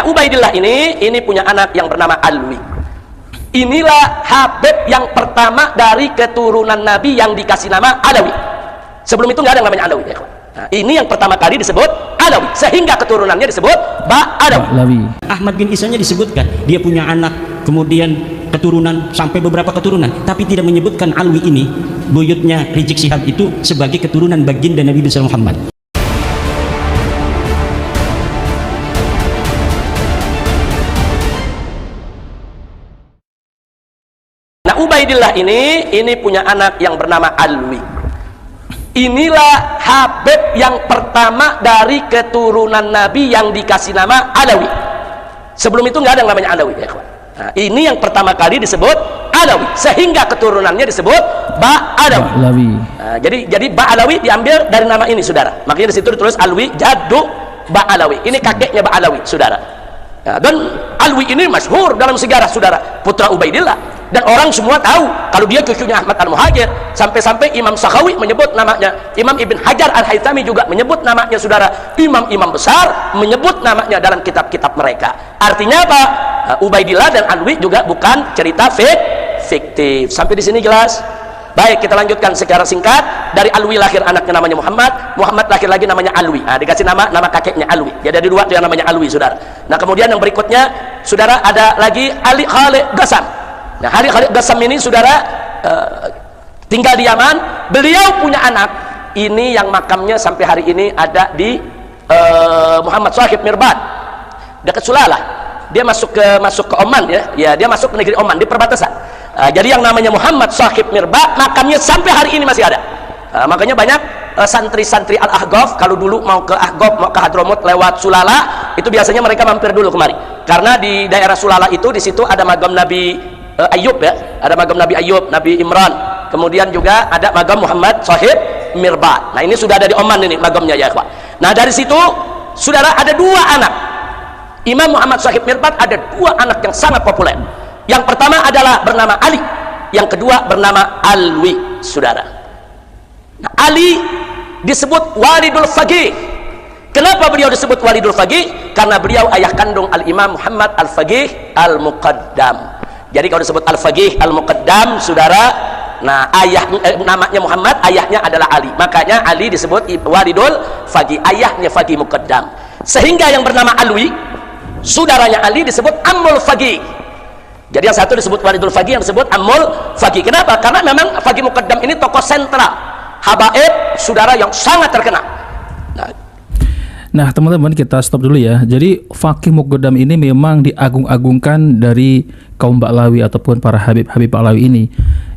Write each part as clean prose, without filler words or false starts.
Nah, Ubaidillah ini punya anak yang bernama Alwi. Inilah Habib yang pertama dari keturunan Nabi yang dikasih nama Alawi. Sebelum itu nggak ada yang namanya Alawi ya. Nah, ini yang pertama kali disebut Alawi, sehingga keturunannya disebut Ba'alawi. Ahmad bin Isanya disebutkan dia punya anak, kemudian keturunan sampai beberapa keturunan, tapi tidak menyebutkan Alwi ini, buyutnya Rizik Syihab itu, sebagai keturunan baginda Nabi besar Muhammad. Nah, Ubaidillah ini punya anak yang bernama Alwi. Inilah Habib yang pertama dari keturunan Nabi yang dikasih nama Alawi. Sebelum itu nggak ada yang namanya Alawi ya. Nah, ini yang pertama kali disebut Alawi, sehingga keturunannya disebut Ba'alawi. Nah, jadi Ba'alawi diambil dari nama ini, saudara. Makanya di situ ditulis Alwi jaddu Ba'alawi. Ini kakeknya Ba'alawi, saudara. Nah, dan Alwi ini masyhur dalam sejarah, saudara, putra Ubaidillah. Dan orang semua tahu kalau dia cucunya Ahmad Al-Muhajir. Sampai-sampai Imam Sakhawi menyebut namanya, Imam Ibn Hajar Al-Haythami juga menyebut namanya, saudara. Imam-imam besar menyebut namanya dalam kitab-kitab mereka. Artinya apa? Ubaidillah dan Alwi juga bukan cerita fiktif. Sampai di sini jelas? Baik, kita lanjutkan secara singkat. Dari Alwi lahir anaknya namanya Muhammad. Muhammad lahir lagi namanya Alwi. Nah, dikasih nama kakeknya Alwi. Jadi ada dua yang namanya Alwi, saudara. Nah, kemudian yang berikutnya, saudara, ada lagi Ali Khalid Ghassan. Nah, Ali Khalid Ghassan ini, saudara, tinggal di Yaman. Beliau punya anak ini yang makamnya sampai hari ini ada di Muhammad Shahib Mirbad, dekat Sulalah. Dia masuk ke Oman ya. Ya, dia masuk ke negeri Oman di perbatasan. Jadi yang namanya Muhammad Shahib Mirbad, makamnya sampai hari ini masih ada. Makanya banyak santri-santri Al-Ahqaf kalau dulu mau ke Ahqaf, mau ke Hadramut lewat Sulalah, itu biasanya mereka mampir dulu kemari. Karena di daerah Sulalah itu, di situ ada magam Nabi Ayub ya, ada magam Nabi Ayub, Nabi Imran, kemudian juga ada magam Muhammad Shahib Mirbad. Nah, ini sudah ada di Oman ini magamnya ya, Pak. Nah, dari situ, saudara, ada dua anak Imam Muhammad Shahib Mirbad, ada dua anak yang sangat populer. Yang pertama adalah bernama Ali, yang kedua bernama Alwi, saudara. Nah, Ali disebut Walidul Faqih. Kenapa beliau disebut Walidul Faqih? Karena beliau ayah kandung Al-Imam Muhammad Al-Faqih Al-Muqaddam. Jadi kalau disebut Al-Faqih Al-Muqaddam, saudara, nah namanya Muhammad, ayahnya adalah Ali. Makanya Ali disebut Walidul Faqih, ayahnya Faqih Muqaddam. Sehingga yang bernama Alwi, saudaranya Ali, disebut Ammul Faqih. Jadi yang satu disebut Walidul Faqih, yang disebut Ammul Faqih. Kenapa? Karena memang Faqih Muqaddam ini tokoh sentral, habaib, saudara, yang sangat terkenal. Nah, teman-teman, kita stop dulu ya. Jadi Faqih Muqaddam ini memang diagung-agungkan dari kaum Ba'alawi ataupun para Habib Ba'alawi ini.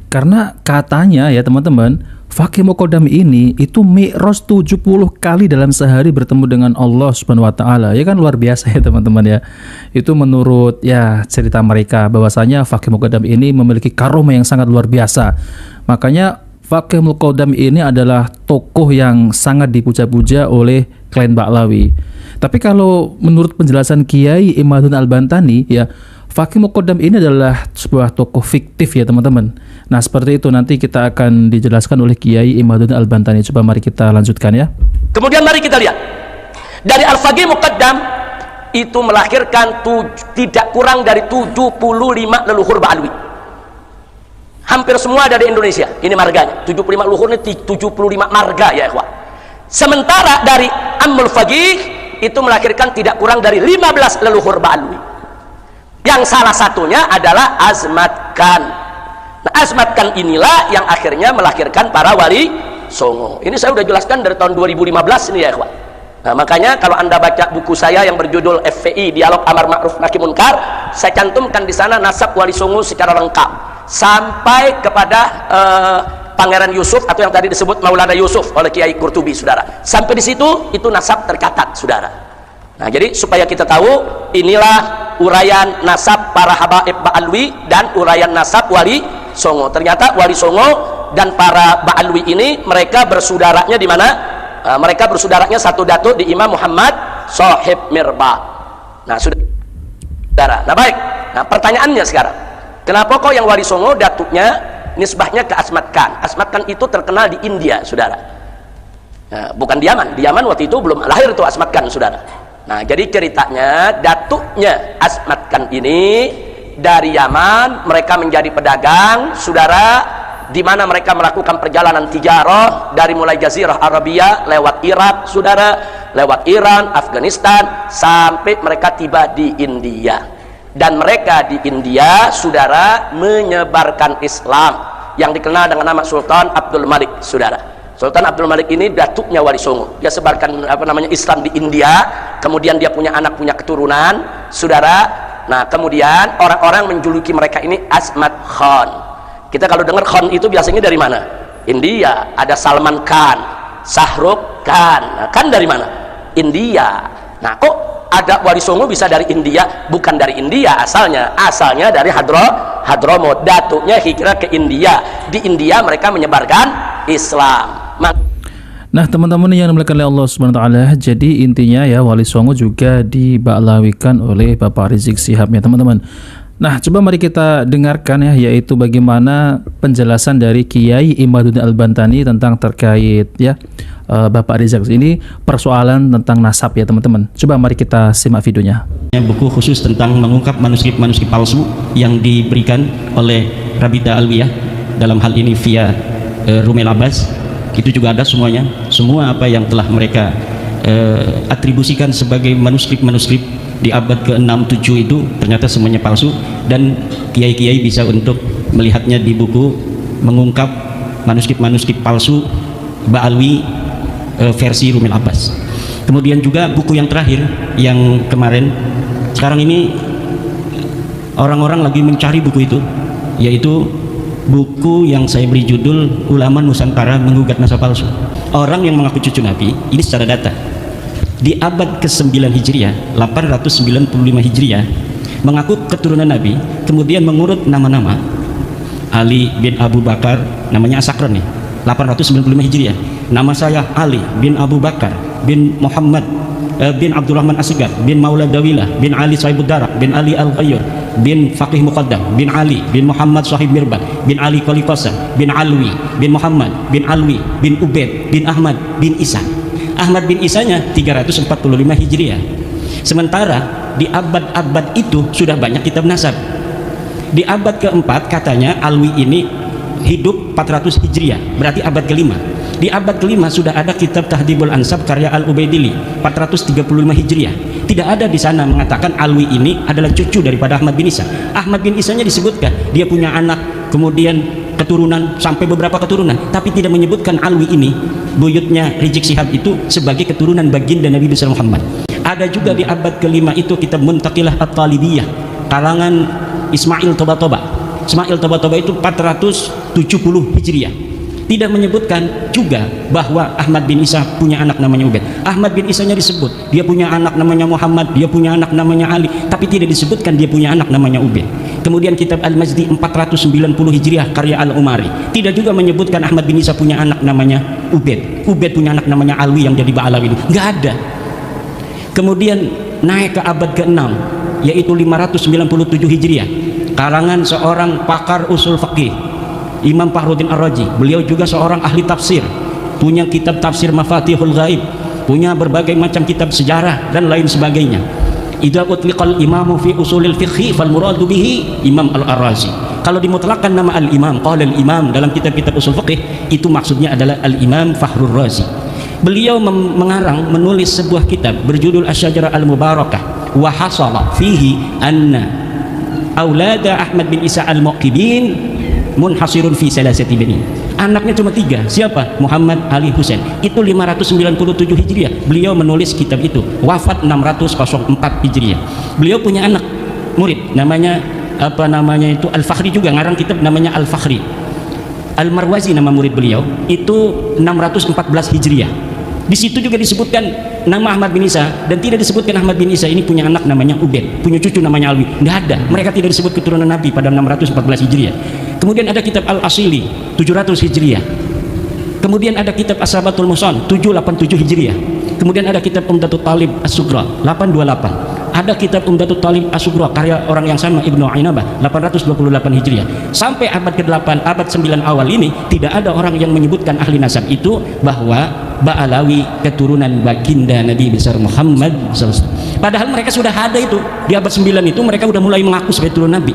Karena katanya ya, teman-teman, Faqih Muqaddam ini itu mi'raj 70 kali dalam sehari bertemu dengan Allah Subhanahu wa taala. Ya kan, luar biasa ya, teman-teman ya. Itu menurut ya cerita mereka, bahwasanya Faqih Muqaddam ini memiliki karomah yang sangat luar biasa. Makanya Faqih Muqaddam ini adalah tokoh yang sangat dipuja-puja oleh klien Ba'alawi. Tapi kalau menurut penjelasan Kiai Imaduddin Al-Bantani ya, Faqih Muqaddam ini adalah sebuah tokoh fiktif ya, teman-teman. Nah, seperti itu nanti kita akan dijelaskan oleh Kiai Imaduddin Al-Bantani. Coba mari kita lanjutkan ya. Kemudian mari kita lihat. Dari Al-Faqih Muqaddam itu melahirkan tidak kurang dari 75 leluhur Ba'alawi. Hampir semua ada di Indonesia. Ini marganya. 75 leluhur ini 75 marga ya, ikhwah. Sementara dari Ammul Faqih itu melahirkan tidak kurang dari 15 leluhur Ba'alawi. Yang salah satunya adalah Azmat Khan. Nah, Azmat Khan inilah yang akhirnya melahirkan para wali songo. Ini saya sudah jelaskan dari tahun 2015 ini ya, ikhwan. Nah, makanya kalau Anda baca buku saya yang berjudul FPI, Dialog Amar Ma'ruf Nahi Munkar, saya cantumkan di sana nasab wali songo secara lengkap sampai kepada Pangeran Yusuf atau yang tadi disebut Maulana Yusuf oleh Kiai Qurtubi, saudara. Sampai di situ itu nasab tercatat, saudara. Nah, jadi supaya kita tahu, inilah uraian nasab para habaib Ba'alawi dan uraian nasab wali songo. Ternyata wali songo dan para Ba'alawi ini mereka bersaudaranya di mana? Mereka bersaudaranya satu datuk di Imam Muhammad Shahib Mirbad. Nah, saudara. Nah, baik. Nah, pertanyaannya sekarang, kenapa kok yang wali songo datuknya nisbahnya ke Azmat Khan? Azmat Khan itu terkenal di India, saudara. Nah, bukan di Yaman. Di Yaman waktu itu belum lahir itu Azmat Khan, saudara. Nah, jadi ceritanya datuknya Asmat Khan ini dari Yaman, mereka menjadi pedagang, saudara, di mana mereka melakukan perjalanan tijarah dari mulai Jazirah Arabia lewat Irak, saudara, lewat Iran, Afghanistan, sampai mereka tiba di India. Dan mereka di India, saudara, menyebarkan Islam yang dikenal dengan nama Sultan Abdul Malik, saudara. Sultan Abdul Malik ini datuknya Wali Songo. Dia sebarkan Islam di India, kemudian dia punya anak, punya keturunan, saudara. Nah, kemudian orang-orang menjuluki mereka ini Asmat Khan. Kita kalau dengar Khan itu biasanya dari mana? India. Ada Salman Khan, Shahrukh Khan. Nah, kan dari mana? India. Nah, kok ada Wali Songo bisa dari India? Bukan dari India asalnya dari Hadramaut. Datuknya hijrah ke India. Di India mereka menyebarkan Islam. Nah, teman-teman yang dimuliakan oleh Allah Subhanahu wa taala, jadi intinya ya Wali Songo juga diba'lawikan oleh Bapak Rizik Syihab ya, teman-teman. Nah, coba mari kita dengarkan ya, yaitu bagaimana penjelasan dari Kiai Imaduddin Al-Bantani tentang terkait ya Bapak Rizik ini, persoalan tentang nasab ya, teman-teman. Coba mari kita simak videonya. Buku khusus tentang mengungkap manuskrip-manuskrip palsu yang diberikan oleh Rabita Alwiyah, dalam hal ini via Rumel Abbas, itu juga ada semuanya. Semua apa yang telah mereka atribusikan sebagai manuskrip-manuskrip di abad ke-6, 7 itu ternyata semuanya palsu, dan kiai-kiai bisa untuk melihatnya di buku mengungkap manuskrip-manuskrip palsu Ba'alwi versi Rumel Abbas. Kemudian juga buku yang terakhir yang kemarin, sekarang ini orang-orang lagi mencari buku itu, yaitu buku yang saya beri judul Ulama Nusantara Menggugat Nasab Palsu. Orang yang mengaku cucu Nabi ini secara data di abad ke-9 Hijriah, 895 Hijriah, mengaku keturunan Nabi, kemudian mengurut nama-nama. Ali bin Abu Bakar, namanya Asakron nih, 895 Hijriah. Nama saya Ali bin Abu Bakar bin Muhammad bin Abdurrahman Asgar bin Maula Dawilah bin Ali Sahibud Darak bin Ali Al-Ghayyur bin Faqih Muqaddam bin Ali bin Muhammad Sahib Mirban bin Ali Qalikosa bin Alwi bin Muhammad bin Alwi bin Ubaid bin Ahmad bin Isa. Ahmad bin Isanya 345 Hijriah. Sementara di abad-abad itu sudah banyak kitab nasab. Di abad keempat katanya Alwi ini hidup 400 Hijriah, berarti abad kelima. Di abad kelima sudah ada kitab Tahdhibul Ansab karya Al-Ubaidili 435 Hijriah. Tidak ada di sana mengatakan Alwi ini adalah cucu daripada Ahmad bin Isa. Ahmad bin Isanya disebutkan dia punya anak, kemudian keturunan sampai beberapa keturunan, tapi tidak menyebutkan Alwi ini, buyutnya Rizik Syihab itu, sebagai keturunan baginda Nabi besar Muhammad. Ada juga di abad kelima itu kitab Muntaqilah At-Talibiyah karangan Ismail Toba-Toba. Ismail Toba-Toba itu 470 Hijriah. Tidak menyebutkan juga bahwa Ahmad bin Isa punya anak namanya Ubaid. Ahmad bin Isanya disebut dia punya anak namanya Muhammad, dia punya anak namanya Ali, tapi tidak disebutkan dia punya anak namanya Ubaid. Kemudian kitab Al-Majdi 490 Hijriah karya Al-Umari tidak juga menyebutkan Ahmad bin Isa punya anak namanya Ubaid. Ubaid punya anak namanya Alwi yang jadi Ba'alawi, nggak ada. Kemudian naik ke abad ke-6 yaitu 597 Hijriah karangan seorang pakar usul fikih, Imam Fakhruddin Ar-Razi. Beliau juga seorang ahli tafsir, punya kitab tafsir Mafatihul Ghaib, punya berbagai macam kitab sejarah dan lain sebagainya. Idza utliqal imamu fi usulil fiqhi fal muradu bihi Imam Al-Ar-Razi. Kalau dimutlakan nama al-imam, qala al-imam dalam kitab-kitab usul fiqh, itu maksudnya adalah al-Imam Fakhrur Razi. Beliau mengarang, menulis sebuah kitab berjudul Asy-Syajarah Al-Mubarakah, wa hasala fihi anna aulada Ahmad bin Isa al-Muqibin munhasirun fi salasati bani. Anaknya cuma 3. Siapa? Muhammad, Ali, Husain. Itu 597 Hijriah. Beliau menulis kitab itu. Wafat 604 Hijriah. Beliau punya anak murid namanya itu Al-Fakhri, juga ngarang kitab namanya Al-Fakhri. Al-Marwazi nama murid beliau, itu 614 Hijriah. Di situ juga disebutkan nama Ahmad bin Isa, dan tidak disebutkan Ahmad bin Isa ini punya anak namanya Ubaid, punya cucu namanya Alwi. Nggak ada. Mereka tidak disebut keturunan Nabi pada 614 Hijriah. Kemudian ada kitab Al-Asili 700 Hijriah. Kemudian ada kitab As-Sabatul Musan 787 Hijriah. Kemudian ada kitab Umdatul Talib As-Sugra 828. Ada kitab Umdatul Talib As-Sugra karya orang yang sama, Ibnu Ainabah 828 Hijriah. Sampai abad ke-8, abad 9 awal ini tidak ada orang yang menyebutkan ahli nasab itu bahwa Ba'alawi keturunan baginda Nabi besar Muhammad SAW. Padahal mereka sudah ada itu di abad 9 itu, mereka sudah mulai mengaku sebagai keturunan Nabi.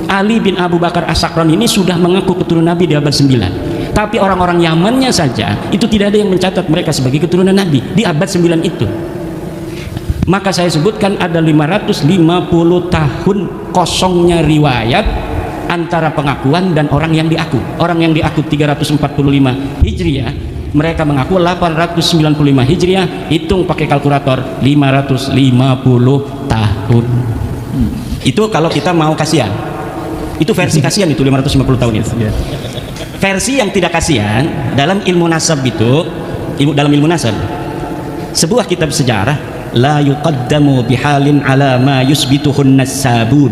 Ali bin Abu Bakar As-Sakran ini sudah mengaku keturunan Nabi di abad 9. Tapi orang-orang Yamannya saja itu tidak ada yang mencatat mereka sebagai keturunan Nabi di abad 9 itu. Maka saya sebutkan ada 550 tahun kosongnya riwayat antara pengakuan dan orang yang diaku. Orang yang diaku 345 Hijriah, mereka mengaku 895 Hijriah, hitung pakai kalkulator 550 tahun. Itu kalau kita mau kasihan. Itu versi kasihan itu 550 tahun itu. Versi yang tidak kasihan dalam ilmu nasab itu, dalam ilmu nasab, sebuah kitab sejarah, la yuqaddamu bihalin ala ma yusbituhun nasabun.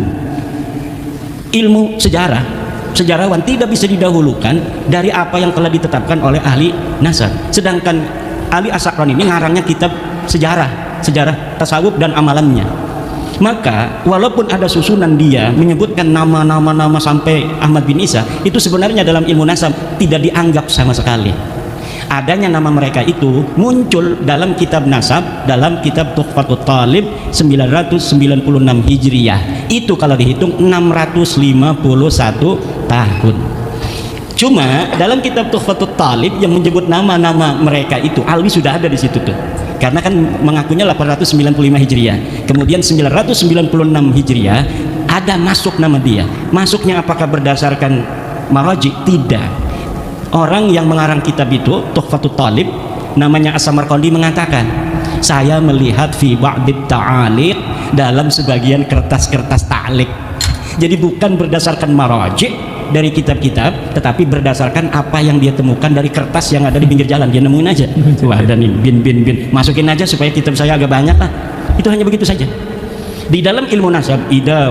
Ilmu sejarah, sejarawan tidak bisa didahulukan dari apa yang telah ditetapkan oleh ahli nasab. Sedangkan Ali As-Sakran ini ngarangnya kitab sejarah tasawuf dan amalannya. Maka walaupun ada susunan dia menyebutkan nama-nama sampai Ahmad bin Isa, itu sebenarnya dalam ilmu nasab tidak dianggap sama sekali. Adanya nama mereka itu muncul dalam kitab nasab, dalam kitab Tuhfatut Talib 996 Hijriah. Itu kalau dihitung 651 tahun. Cuma dalam kitab Tuhfatut Talib yang menyebut nama-nama mereka itu, Alwi sudah ada di situ tuh. Karena kan mengakunya 895 Hijriah. Kemudian 996 Hijriah ada masuk nama dia. Masuknya apakah berdasarkan maraji? Tidak. Orang yang mengarang kitab itu, Tuhfatut Talib, namanya As-Samarqandi, mengatakan, saya melihat fi ba'dit ta'aliq, dalam sebagian kertas-kertas ta'liq. Jadi bukan berdasarkan maraji dari kitab-kitab, tetapi berdasarkan apa yang dia temukan dari kertas yang ada di pinggir jalan. Dia nemuin aja, wah dan ini bin masukin aja supaya kitab saya agak banyak lah. Itu hanya begitu saja. Di dalam ilmu nasab, ida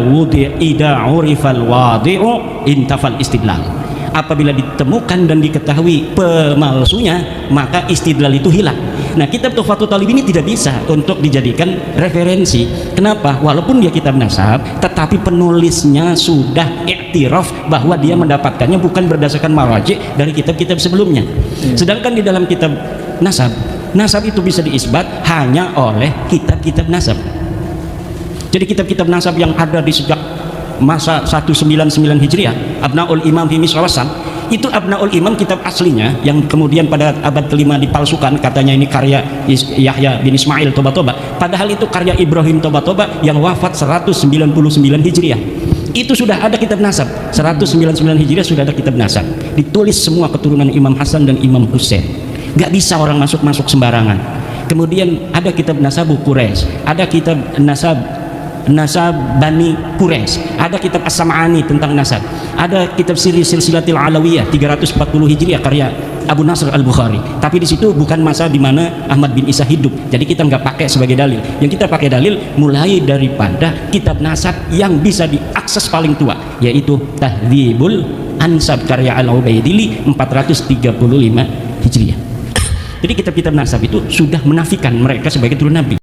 urifal wadi'u intafal istidlal. Apabila ditemukan dan diketahui pemalsunya, maka istidlal itu hilang. Nah, kitab Tuhfatut Talib ini tidak bisa untuk dijadikan referensi. Kenapa? Walaupun dia kitab nasab, tetapi penulisnya sudah iktiraf bahwa dia mendapatkannya bukan berdasarkan maraji dari kitab-kitab sebelumnya. Sedangkan di dalam kitab nasab itu bisa diisbat hanya oleh kitab-kitab nasab. Jadi kitab-kitab nasab yang ada di sejak masa 199 Hijriah, Abnaul Imam fi Misrawasam, itu Abnaul Imam kitab aslinya yang kemudian pada abad kelima dipalsukan, katanya ini karya Yahya bin Ismail Toba-Toba, padahal itu karya Ibrahim Toba-Toba yang wafat 199 Hijriah. Itu sudah ada kitab nasab, 199 Hijriah sudah ada kitab nasab, ditulis semua keturunan Imam Hasan dan Imam Husain. Gak bisa orang masuk sembarangan. Kemudian ada kitab Nasabu Quraisy, ada kitab Nasab Bani Quraisy, ada kitab As-Sam'ani tentang nasab, ada kitab Silsilatil Alawiyah 340 Hijriah karya Abu Nasr Al-Bukhari. Tapi di situ bukan masa di mana Ahmad bin Isa hidup, jadi kita nggak pakai sebagai dalil. Yang kita pakai dalil mulai daripada kitab nasab yang bisa diakses paling tua, yaitu Tahdzibul Ansab karya Al-Ubaidili 435 Hijriah. Jadi kitab-kitab nasab itu sudah menafikan mereka sebagai turun Nabi.